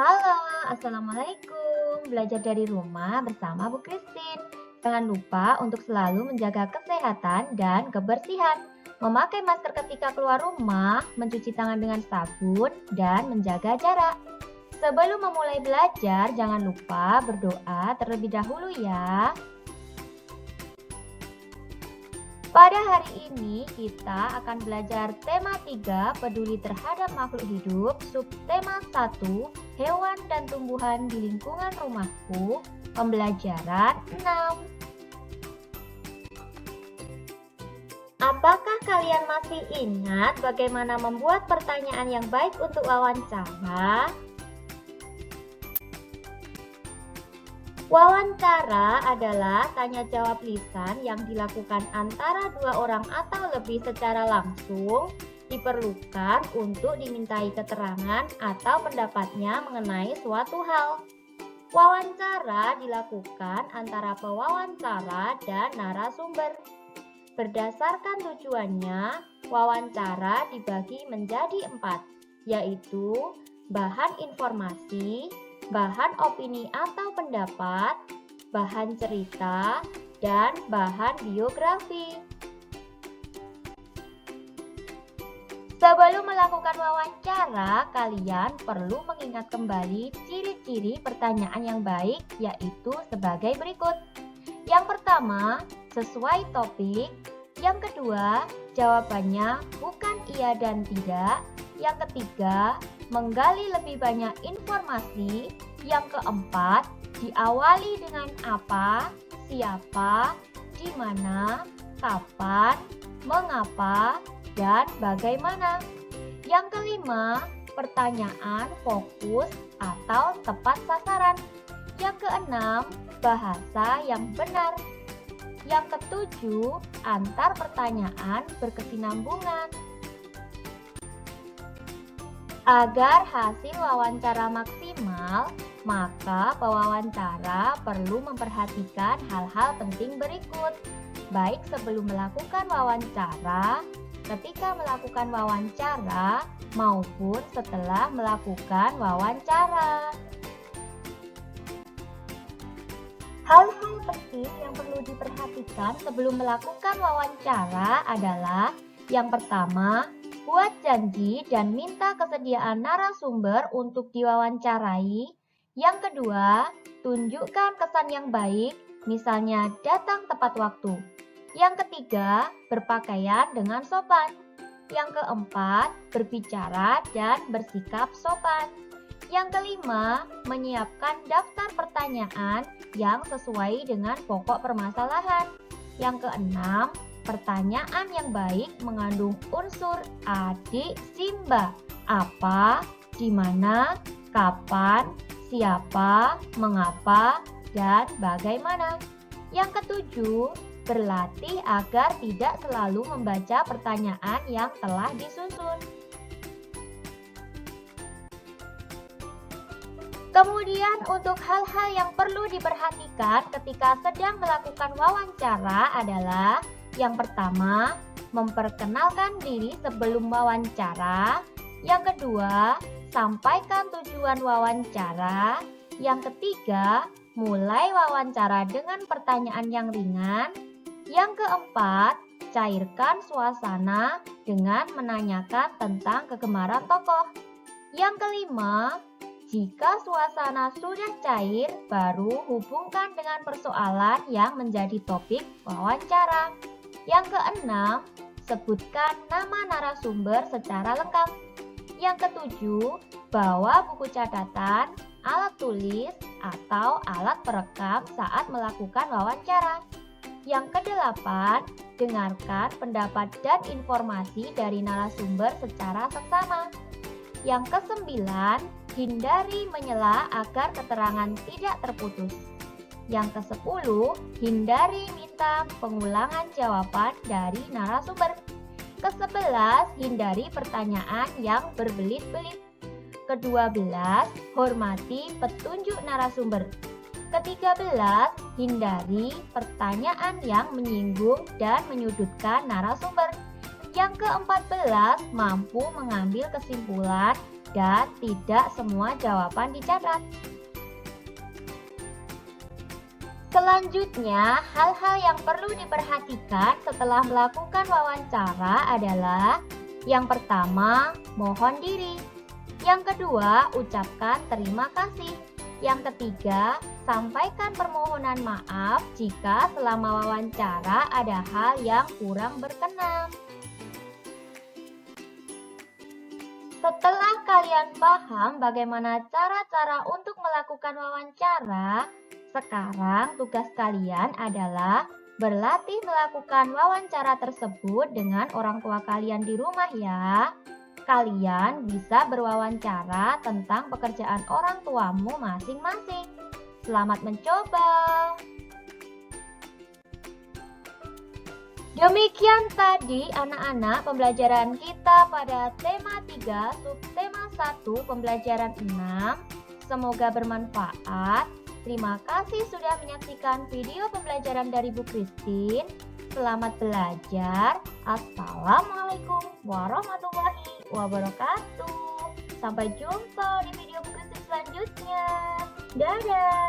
Halo, Assalamualaikum. Belajar dari rumah bersama Bu Christine. Jangan lupa untuk selalu menjaga kesehatan dan kebersihan. Memakai masker ketika keluar rumah, mencuci tangan dengan sabun, dan menjaga jarak. Sebelum memulai belajar, jangan lupa berdoa terlebih dahulu ya. Pada hari ini kita akan belajar tema 3 peduli terhadap makhluk hidup, subtema 1 hewan dan tumbuhan di lingkungan rumahku, pembelajaran 6. Apakah kalian masih ingat bagaimana membuat pertanyaan yang baik untuk wawancara? Wawancara adalah tanya jawab lisan yang dilakukan antara dua orang atau lebih secara langsung, diperlukan untuk dimintai keterangan atau pendapatnya mengenai suatu hal. Wawancara dilakukan antara pewawancara dan narasumber. Berdasarkan tujuannya, wawancara dibagi menjadi 4, yaitu bahan informasi, bahan opini atau pendapat, bahan cerita, dan bahan biografi. Sebelum melakukan wawancara, kalian perlu mengingat kembali ciri-ciri pertanyaan yang baik, yaitu sebagai berikut. Yang pertama, sesuai topik. Yang kedua, jawabannya bukan iya dan tidak. Yang ketiga, menggali lebih banyak informasi. Yang keempat, diawali dengan apa, siapa, di mana, kapan, mengapa, dan bagaimana. Yang kelima, pertanyaan fokus atau tepat sasaran. Yang keenam, bahasa yang benar. Yang ketujuh, antar pertanyaan berkesinambungan. Agar hasil wawancara maksimal, maka pewawancara perlu memperhatikan hal-hal penting berikut, baik sebelum melakukan wawancara, ketika melakukan wawancara, maupun setelah melakukan wawancara. Hal-hal penting yang perlu diperhatikan sebelum melakukan wawancara adalah yang pertama, buat janji dan minta kesediaan narasumber untuk diwawancarai. Yang kedua, tunjukkan kesan yang baik, misalnya datang tepat waktu. Yang ketiga, berpakaian dengan sopan. Yang keempat, berbicara dan bersikap sopan. Yang kelima, menyiapkan daftar pertanyaan yang sesuai dengan pokok permasalahan. Yang keenam, pertanyaan yang baik mengandung unsur adik simba, apa, di mana, kapan, siapa, mengapa, dan bagaimana. Yang ketujuh, berlatih agar tidak selalu membaca pertanyaan yang telah disusun. Kemudian untuk hal-hal yang perlu diperhatikan ketika sedang melakukan wawancara adalah yang pertama, memperkenalkan diri sebelum wawancara. Yang kedua, sampaikan tujuan wawancara. Yang ketiga, mulai wawancara dengan pertanyaan yang ringan. Yang keempat, cairkan suasana dengan menanyakan tentang kegemaran tokoh. Yang kelima, jika suasana sudah cair, baru hubungkan dengan persoalan yang menjadi topik wawancara. Yang keenam, sebutkan nama narasumber secara lengkap. Yang ketujuh, bawa buku catatan, alat tulis, atau alat perekam saat melakukan wawancara. Yang kedelapan, dengarkan pendapat dan informasi dari narasumber secara seksama. Yang kesembilan, hindari menyela agar keterangan tidak terputus. Yang ke-10, hindari minta pengulangan jawaban dari narasumber. Ke-11, hindari pertanyaan yang berbelit-belit. Ke-12, hormati petunjuk narasumber. Ke-13, hindari pertanyaan yang menyinggung dan menyudutkan narasumber. Yang ke-14, mampu mengambil kesimpulan dan tidak semua jawaban dicatat. Selanjutnya, hal-hal yang perlu diperhatikan setelah melakukan wawancara adalah: yang pertama, mohon diri. Yang kedua, ucapkan terima kasih. Yang ketiga, sampaikan permohonan maaf jika selama wawancara ada hal yang kurang berkenan. Setelah kalian paham bagaimana cara-cara untuk melakukan wawancara, sekarang tugas kalian adalah berlatih melakukan wawancara tersebut dengan orang tua kalian di rumah ya. Kalian bisa berwawancara tentang pekerjaan orang tuamu masing-masing. Selamat mencoba! Demikian tadi anak-anak pembelajaran kita pada tema 3 subtema 1 pembelajaran 6. Semoga bermanfaat. Terima kasih sudah menyaksikan video pembelajaran dari Bu Christine. Selamat belajar. Assalamualaikum warahmatullahi wabarakatuh. Sampai jumpa di video Bu Christine selanjutnya. Dadah.